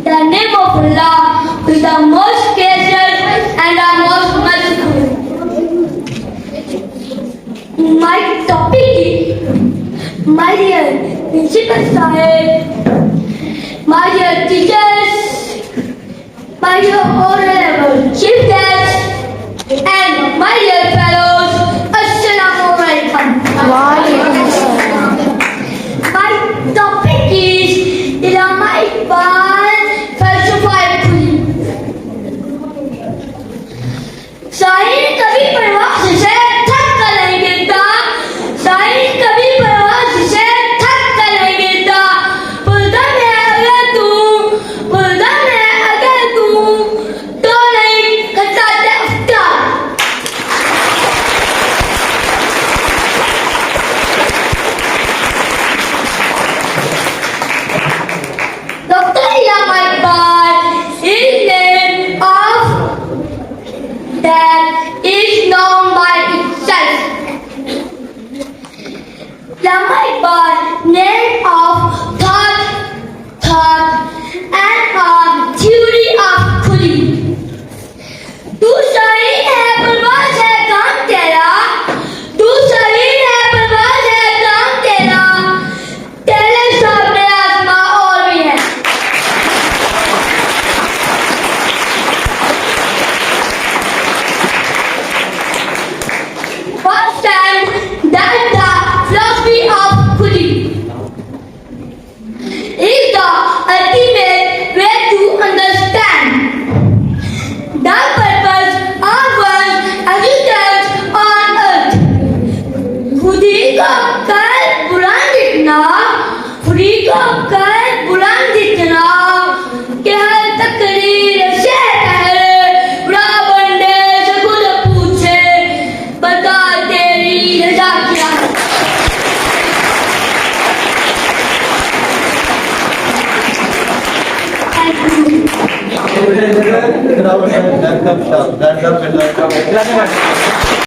the name of Allah, who is the most gracious and the most merciful. My topic is, my dear Principal Sahib, my dear teachers, my dear honorable chief guests, and my dear fellows, Assalamu alaikum. My topic is Ilama Iqbal falsified Khuli. शायर कभी परवाज़ से थक कर नहीं गिरता, शायर कभी परवाज़ से थक कर नहीं गिरता। बुलंद है अगर तू, बुलंद है अगर तू, तो नहीं खचाते अफ्तार। Dr. Ilama Iqbal is name of that is known by itself. Ilama Iqbal, name of thought, and a theory of Khuli. तू सही है परवाज़ है काम तेरा, तू सही है परवाज़ है काम तेरा, तेरे सामने आसमां और भी है। First time that the philosophy of Khuli is the ultimate way to understand the purpose of one's existence on earth. खुदी को कर बुलंद इतना, खुदी को कर बुलंद इतना कि हर तकरीर से पहले बुरा बंदे से खुद पूछे, बता तेरी रजा क्या है। Thank you.